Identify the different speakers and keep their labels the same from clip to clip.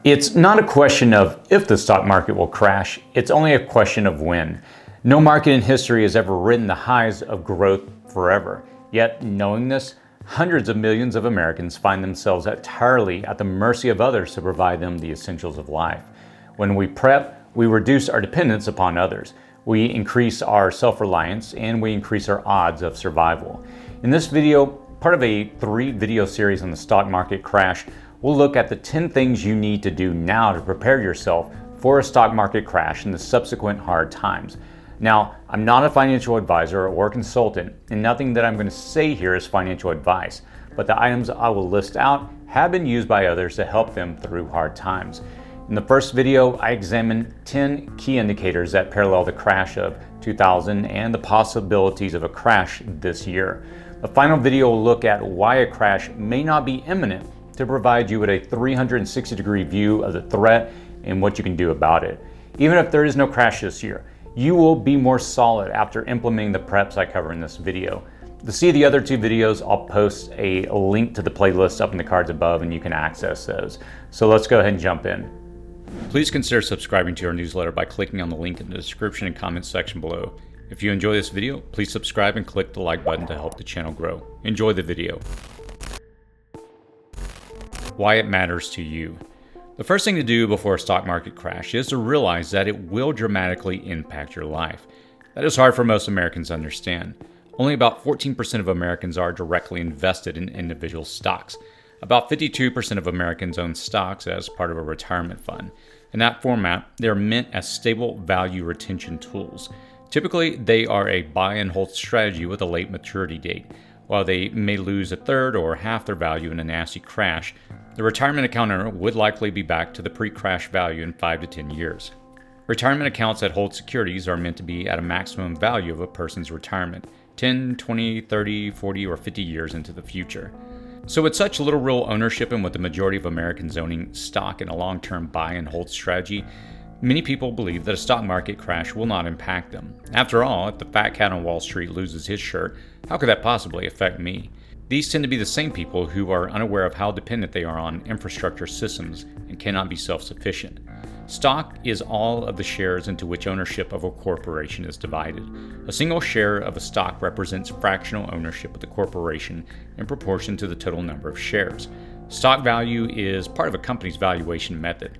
Speaker 1: It's not a question of if the stock market will crash, it's only a question of when. No market in history has ever ridden the highs of growth forever. Yet, knowing this, hundreds of millions of Americans find themselves entirely at the mercy of others to provide them the essentials of life. When we prep, we reduce our dependence upon others. We increase our self-reliance and we increase our odds of survival. In this video, part of a 3-video series on the stock market crash, we'll look at the 10 things you need to do now to prepare yourself for a stock market crash and the subsequent hard times. Now, I'm not a financial advisor or consultant, and nothing that I'm going to say here is financial advice, but the items I will list out have been used by others to help them through hard times. In the first video, I examined 10 key indicators that parallel the crash of 2000 and the possibilities of a crash this year. The final video will look at why a crash may not be imminent to provide you with a 360-degree view of the threat and what you can do about it. Even if there is no crash this year, you will be more solid after implementing the preps I cover in this video. To see the other 2 videos, I'll post a link to the playlist up in the cards above and you can access those. So let's go ahead and jump in. Please consider subscribing to our newsletter by clicking on the link in the description and comments section below. If you enjoy this video, please subscribe and click the like button to help the channel grow. Enjoy the video. Why it matters to you. The first thing to do before a stock market crash is to realize that it will dramatically impact your life. That is hard for most Americans to understand. Only about 14% of Americans are directly invested in individual stocks. About 52% of Americans own stocks as part of a retirement fund. In that format, they are meant as stable value retention tools. Typically, they are a buy and hold strategy with a late maturity date. While they may lose a third or half their value in a nasty crash, the retirement account owner would likely be back to the pre-crash value in 5 to 10 years. Retirement accounts that hold securities are meant to be at a maximum value of a person's retirement, 10, 20, 30, 40, or 50 years into the future. So with such little real ownership and with the majority of Americans owning stock in a long-term buy and hold strategy, many people believe that a stock market crash will not impact them. After all, if the fat cat on Wall Street loses his shirt, how could that possibly affect me? These tend to be the same people who are unaware of how dependent they are on infrastructure systems and cannot be self-sufficient. Stock is all of the shares into which ownership of a corporation is divided. A single share of a stock represents fractional ownership of the corporation in proportion to the total number of shares. Stock value is part of a company's valuation method.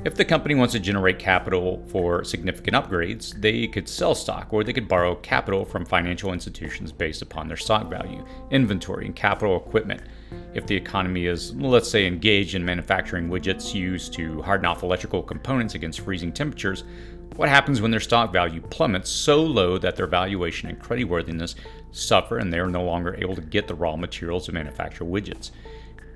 Speaker 1: If the company wants to generate capital for significant upgrades, they could sell stock or they could borrow capital from financial institutions based upon their stock value, inventory, and capital equipment. If the economy is, let's say, engaged in manufacturing widgets used to harden off electrical components against freezing temperatures, what happens when their stock value plummets so low that their valuation and creditworthiness suffer and they are no longer able to get the raw materials to manufacture widgets?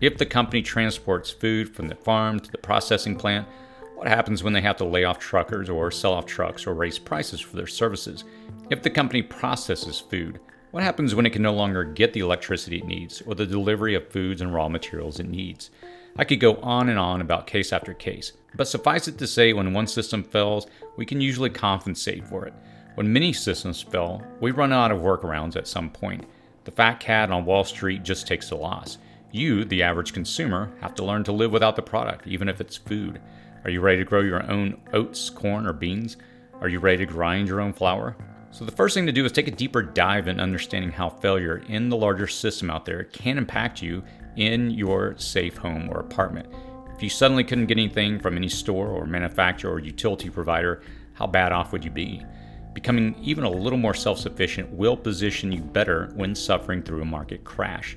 Speaker 1: If the company transports food from the farm to the processing plant, what happens when they have to lay off truckers or sell off trucks or raise prices for their services? If the company processes food, what happens when it can no longer get the electricity it needs or the delivery of foods and raw materials it needs? I could go on and on about case after case, but suffice it to say when one system fails, we can usually compensate for it. When many systems fail, we run out of workarounds at some point. The fat cat on Wall Street just takes the loss. You, the average consumer, have to learn to live without the product, even if it's food. Are you ready to grow your own oats, corn, or beans? Are you ready to grind your own flour? So the first thing to do is take a deeper dive in understanding how failure in the larger system out there can impact you in your safe home or apartment. If you suddenly couldn't get anything from any store or manufacturer or utility provider, how bad off would you be? Becoming even a little more self-sufficient will position you better when suffering through a market crash.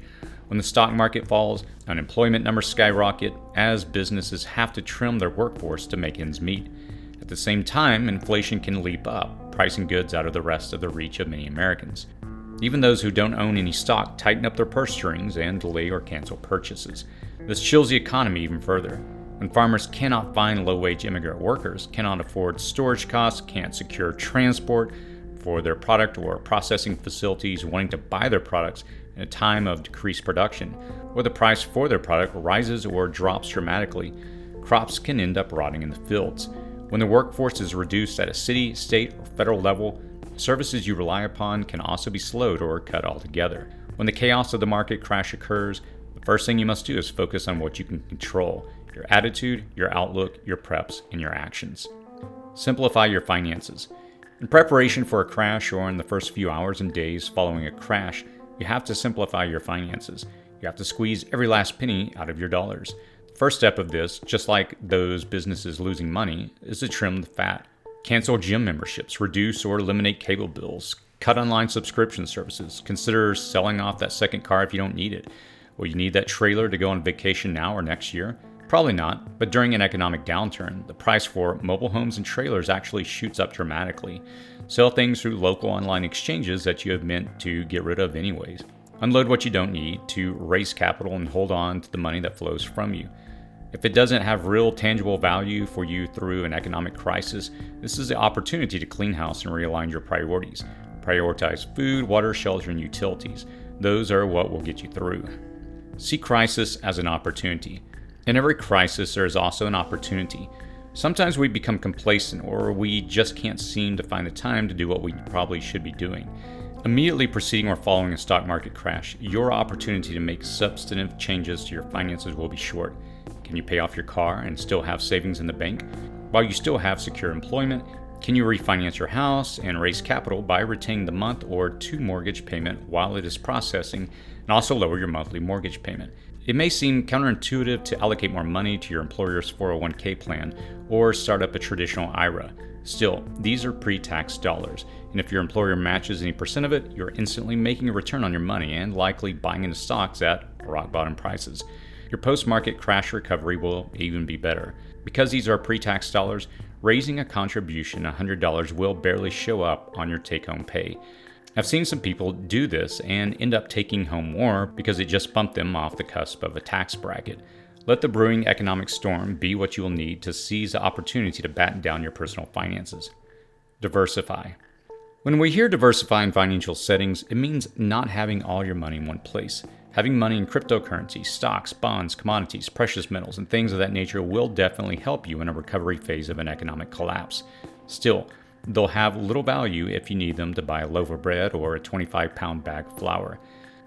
Speaker 1: When the stock market falls, unemployment numbers skyrocket as businesses have to trim their workforce to make ends meet. At the same time, inflation can leap up, pricing goods out of the rest of the reach of many Americans. Even those who don't own any stock tighten up their purse strings and delay or cancel purchases. This chills the economy even further. When farmers cannot find low-wage immigrant workers, cannot afford storage costs, can't secure transport for their product or processing facilities wanting to buy their products in a time of decreased production, or the price for their product rises or drops dramatically, crops can end up rotting in the fields. When the workforce is reduced at a city, state, or federal level, services you rely upon can also be slowed or cut altogether. When the chaos of the market crash occurs, the first thing you must do is focus on what you can control. your attitude, your outlook, your preps, and your actions. Simplify your finances. In preparation for a crash or in the first few hours and days following a crash, you have to simplify your finances. You have to squeeze every last penny out of your dollars. The first step of this, just like those businesses losing money, is to trim the fat. Cancel gym memberships, reduce or eliminate cable bills, cut online subscription services. Consider selling off that second car if you don't need it. Will you need that trailer to go on vacation now or next year? Probably not, but during an economic downturn, the price for mobile homes and trailers actually shoots up dramatically. Sell things through local online exchanges that you have meant to get rid of anyways. Unload what you don't need to raise capital and hold on to the money that flows from you. If it doesn't have real tangible value for you through an economic crisis, this is the opportunity to clean house and realign your priorities. Prioritize food, water, shelter, and utilities. Those are what will get you through. See crisis as an opportunity. In every crisis, there is also an opportunity. Sometimes we become complacent or we just can't seem to find the time to do what we probably should be doing. Immediately preceding or following a stock market crash, your opportunity to make substantive changes to your finances will be short. Can you pay off your car and still have savings in the bank while you still have secure employment? Can you refinance your house and raise capital by retaining the month or two mortgage payment while it is processing and also lower your monthly mortgage payment? It may seem counterintuitive to allocate more money to your employer's 401k plan or start up a traditional IRA. Still, these are pre-tax dollars, and if your employer matches any percent of it, you're instantly making a return on your money and likely buying into stocks at rock bottom prices. Your post-market crash recovery will even be better. Because these are pre-tax dollars, raising a contribution $100 will barely show up on your take-home pay. I've seen some people do this and end up taking home more because it just bumped them off the cusp of a tax bracket. Let the brewing economic storm be what you will need to seize the opportunity to batten down your personal finances. Diversify. When we hear diversify in financial settings, it means not having all your money in one place. Having money in cryptocurrency, stocks, bonds, commodities, precious metals, and things of that nature will definitely help you in a recovery phase of an economic collapse. Still, they'll have little value if you need them to buy a loaf of bread or a 25-pound bag of flour.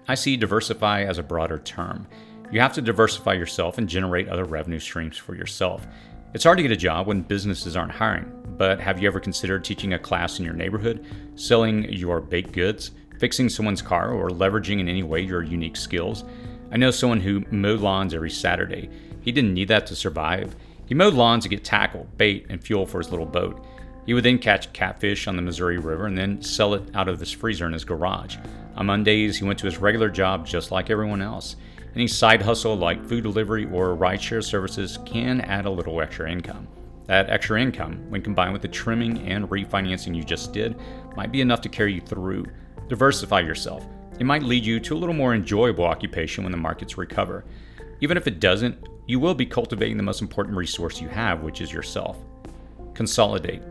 Speaker 1: I see diversify as a broader term. You have to diversify yourself and generate other revenue streams for yourself. It's hard to get a job when businesses aren't hiring, but have you ever considered teaching a class in your neighborhood, selling your baked goods, fixing someone's car, or leveraging in any way your unique skills? I know someone who mowed lawns every Saturday. He didn't need that to survive. He mowed lawns to get tackle, bait, and fuel for his little boat. He would then catch catfish on the Missouri River and then sell it out of his freezer in his garage. On Mondays, he went to his regular job just like everyone else. Any side hustle like food delivery or rideshare services can add a little extra income. That extra income, when combined with the trimming and refinancing you just did, might be enough to carry you through. Diversify yourself. It might lead you to a little more enjoyable occupation when the markets recover. Even if it doesn't, you will be cultivating the most important resource you have, which is yourself. Consolidate.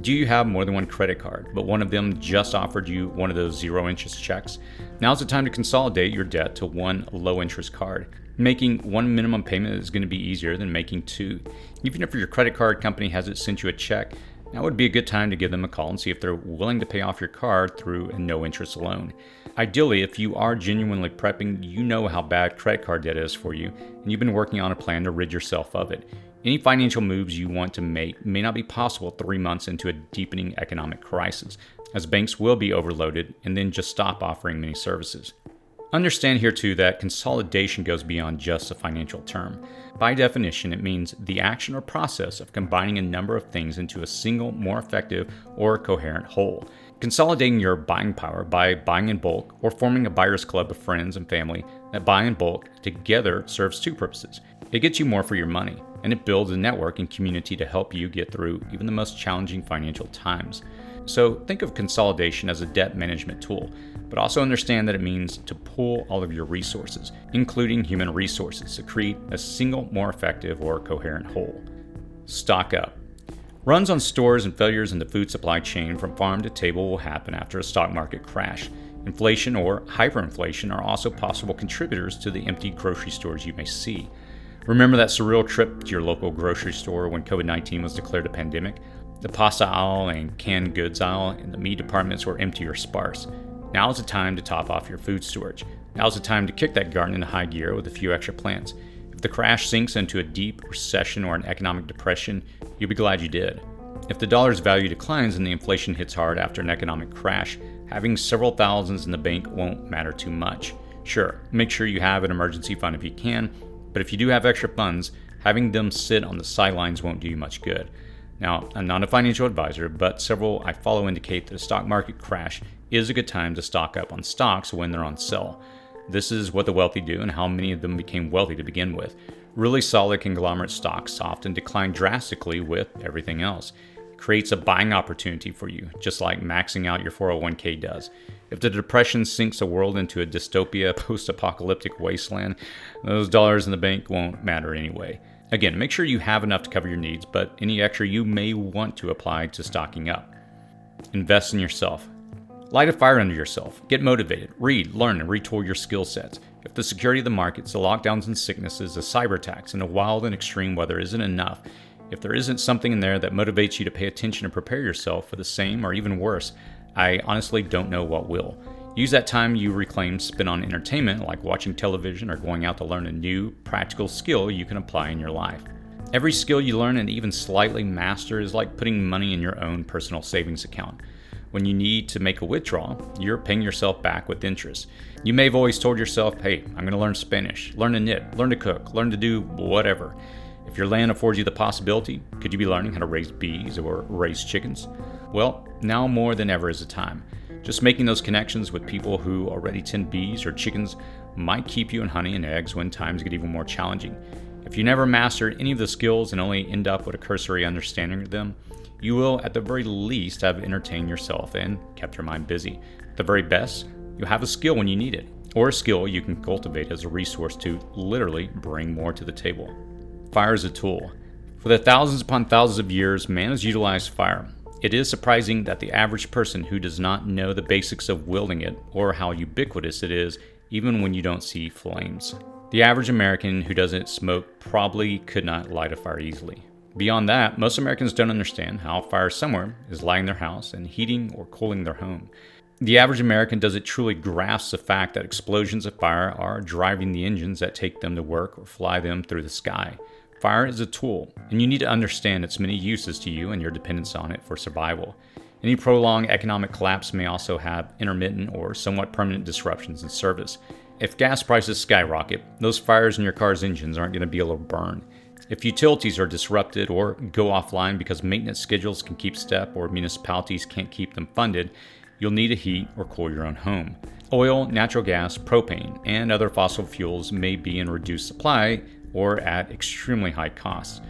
Speaker 1: Do you have more than one credit card, but one of them just offered you one of those zero-interest checks? Now's the time to consolidate your debt to one low-interest card. Making one minimum payment is going to be easier than making two. Even if your credit card company hasn't sent you a check, now would be a good time to give them a call and see if they're willing to pay off your card through a no-interest loan. Ideally, if you are genuinely prepping, you know how bad credit card debt is for you, and you've been working on a plan to rid yourself of it. Any financial moves you want to make may not be possible 3 months into a deepening economic crisis, as banks will be overloaded and then just stop offering many services. Understand here too that consolidation goes beyond just a financial term. By definition, it means the action or process of combining a number of things into a single, more effective, or coherent whole. Consolidating your buying power by buying in bulk or forming a buyer's club of friends and family that buy in bulk together serves two purposes. It gets you more for your money, and it builds a network and community to help you get through even the most challenging financial times. So think of consolidation as a debt management tool, but also understand that it means to pool all of your resources, including human resources, to create a single, more effective or coherent whole. Stock up. Runs on stores and failures in the food supply chain from farm to table will happen after a stock market crash. Inflation or hyperinflation are also possible contributors to the empty grocery stores you may see. Remember that surreal trip to your local grocery store when COVID-19 was declared a pandemic? The pasta aisle and canned goods aisle and the meat departments were empty or sparse. Now is the time to top off your food storage. Now is the time to kick that garden into high gear with a few extra plants. If the crash sinks into a deep recession or an economic depression, you'll be glad you did. If the dollar's value declines and the inflation hits hard after an economic crash, having several thousands in the bank won't matter too much. Sure, make sure you have an emergency fund if you can, but if you do have extra funds, having them sit on the sidelines won't do you much good. Now, I'm not a financial advisor, but several I follow indicate that a stock market crash is a good time to stock up on stocks when they're on sale. This is what the wealthy do and how many of them became wealthy to begin with. Really solid conglomerate stocks often decline drastically with everything else. It creates a buying opportunity for you, just like maxing out your 401k does. If the depression sinks the world into a dystopia post-apocalyptic wasteland, those dollars in the bank won't matter anyway. Again, make sure you have enough to cover your needs, but any extra you may want to apply to stocking up. Invest in yourself. Light a fire under yourself. Get motivated. Read, learn, and retool your skill sets. If the security of the markets, the lockdowns and sicknesses, the cyber attacks, and the wild and extreme weather isn't enough, if there isn't something in there that motivates you to pay attention and prepare yourself for the same or even worse, I honestly don't know what will. Use that time you reclaim spent on entertainment, like watching television or going out to learn a new, practical skill you can apply in your life. Every skill you learn and even slightly master is like putting money in your own personal savings account. When you need to make a withdrawal, you're paying yourself back with interest. You may have always told yourself, hey, I'm going to learn Spanish, learn to knit, learn to cook, learn to do whatever. If your land affords you the possibility, could you be learning how to raise bees or raise chickens? Well, now more than ever is the time. Just making those connections with people who already tend bees or chickens might keep you in honey and eggs when times get even more challenging. If you never mastered any of the skills and only end up with a cursory understanding of them, you will at the very least have entertained yourself and kept your mind busy. At the very best, you'll have a skill when you need it, or a skill you can cultivate as a resource to literally bring more to the table. Fire is a tool. For the thousands upon thousands of years, man has utilized fire. It is surprising that the average person who does not know the basics of wielding it or how ubiquitous it is, even when you don't see flames. The average American who doesn't smoke probably could not light a fire easily. Beyond that, most Americans don't understand how fire somewhere is lighting their house and heating or cooling their home. The average American doesn't truly grasp the fact that explosions of fire are driving the engines that take them to work or fly them through the sky. Fire is a tool, and you need to understand its many uses to you and your dependence on it for survival. Any prolonged economic collapse may also have intermittent or somewhat permanent disruptions in service. If gas prices skyrocket, those fires in your car's engines aren't going to be able to burn. If utilities are disrupted or go offline because maintenance schedules can keep step or municipalities can't keep them funded, you'll need to heat or cool your own home. Oil, natural gas, propane, and other fossil fuels may be in reduced supply or at extremely high costs.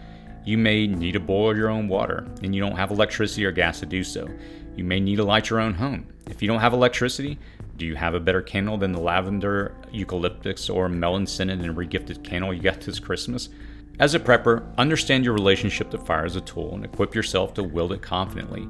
Speaker 1: You may need to boil your own water, and you don't have electricity or gas to do so. You may need to light your own home. If you don't have electricity, do you have a better candle than the lavender, eucalyptus, or melon scented and regifted candle you got this Christmas? As a prepper, understand your relationship to fire as a tool and equip yourself to wield it confidently.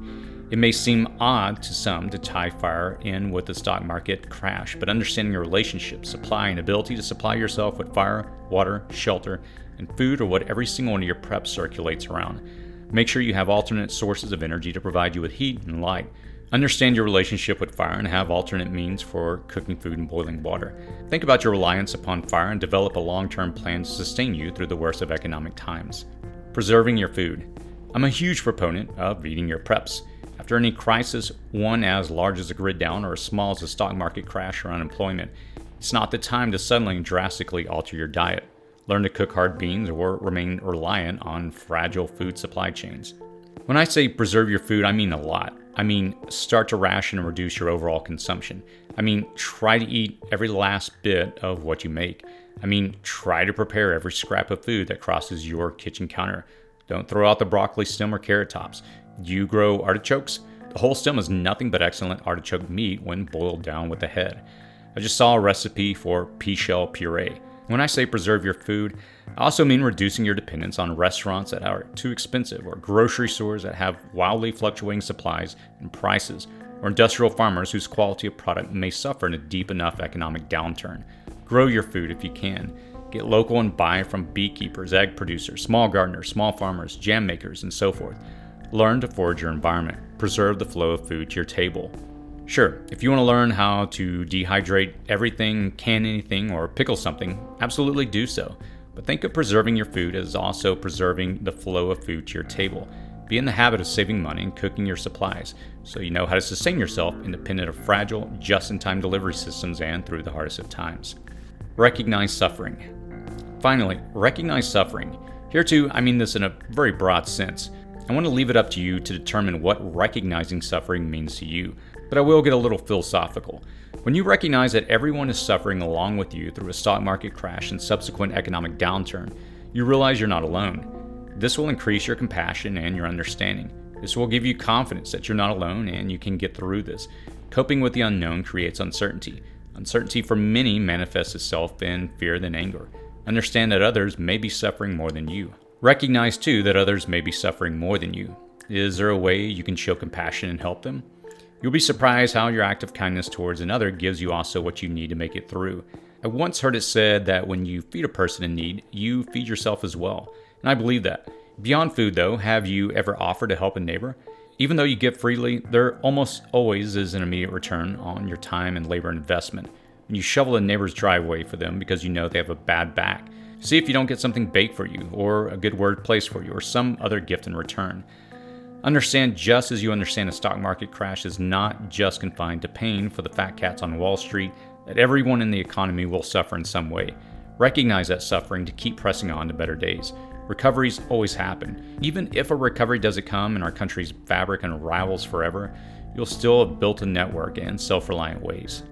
Speaker 1: It may seem odd to some to tie fire in with the stock market crash, but understanding your relationship, supply, and ability to supply yourself with fire, water, shelter, and food are what every single one of your preps circulates around. Make sure you have alternate sources of energy to provide you with heat and light. Understand your relationship with fire and have alternate means for cooking food and boiling water. Think about your reliance upon fire and develop a long-term plan to sustain you through the worst of economic times. Preserving your food. I'm a huge proponent of eating your preps. After any crisis, one as large as a grid down or as small as a stock market crash or unemployment, it's not the time to suddenly and drastically alter your diet. Learn to cook hard beans or remain reliant on fragile food supply chains. When I say preserve your food, I mean a lot. I mean, start to ration and reduce your overall consumption. I mean, try to eat every last bit of what you make. I mean, try to prepare every scrap of food that crosses your kitchen counter. Don't throw out the broccoli stem or carrot tops. Do you grow artichokes? The whole stem is nothing but excellent artichoke meat when boiled down with the head. I just saw a recipe for pea shell puree. When I say preserve your food, I also mean reducing your dependence on restaurants that are too expensive, or grocery stores that have wildly fluctuating supplies and prices, or industrial farmers whose quality of product may suffer in a deep enough economic downturn. Grow your food if you can. Get local and buy from beekeepers, egg producers, small gardeners, small farmers, jam makers, and so forth. Learn to forage your environment. Preserve the flow of food to your table. Sure, if you want to learn how to dehydrate everything, can anything, or pickle something, absolutely do so. But think of preserving your food as also preserving the flow of food to your table. Be in the habit of saving money and cooking your supplies so you know how to sustain yourself independent of fragile, just-in-time delivery systems and through the hardest of times. Recognize suffering. Finally, recognize suffering. Here too, I mean this in a very broad sense. I want to leave it up to you to determine what recognizing suffering means to you, but I will get a little philosophical. When you recognize that everyone is suffering along with you through a stock market crash and subsequent economic downturn, you realize you're not alone. This will increase your compassion and your understanding. This will give you confidence that you're not alone and you can get through this. Coping with the unknown creates uncertainty. Uncertainty for many manifests itself in fear than anger. Understand that others may be suffering more than you. Recognize too that others may be suffering more than you. Is there a way you can show compassion and help them? You'll be surprised how your act of kindness towards another gives you also what you need to make it through. I once heard it said that when you feed a person in need, you feed yourself as well. And I believe that. Beyond food though, have you ever offered to help a neighbor? Even though you give freely, there almost always is an immediate return on your time and labor investment. When you shovel a neighbor's driveway for them because you know they have a bad back, see if you don't get something baked for you, or a good word placed for you, or some other gift in return. Understand, just as you understand a stock market crash is not just confined to pain for the fat cats on Wall Street, that everyone in the economy will suffer in some way. Recognize that suffering to keep pressing on to better days. Recoveries always happen. Even if a recovery doesn't come in our country's fabric unravels forever, you'll still have built a network in self-reliant ways.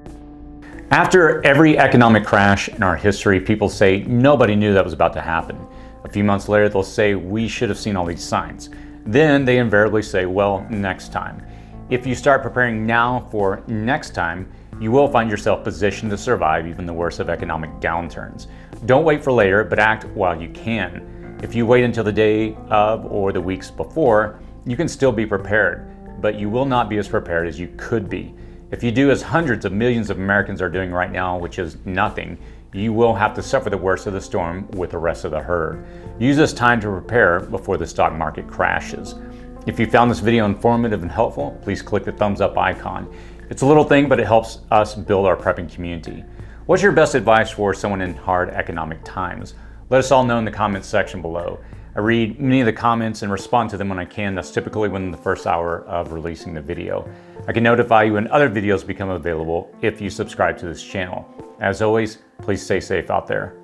Speaker 1: After every economic crash in our history, people say nobody knew that was about to happen. A few months later, they'll say we should have seen all these signs. Then they invariably say, well, next time. If you start preparing now for next time, you will find yourself positioned to survive even the worst of economic downturns. Don't wait for later, but act while you can. If you wait until the day of or the weeks before, you can still be prepared, but you will not be as prepared as you could be. If you do as hundreds of millions of Americans are doing right now, which is nothing, you will have to suffer the worst of the storm with the rest of the herd. Use this time to prepare before the stock market crashes. If you found this video informative and helpful, please click the thumbs up icon. It's a little thing, but it helps us build our prepping community. What's your best advice for someone in hard economic times? Let us all know in the comments section below. I read many of the comments and respond to them when I can. That's typically within the first hour of releasing the video. I can notify you when other videos become available if you subscribe to this channel. As always, please stay safe out there.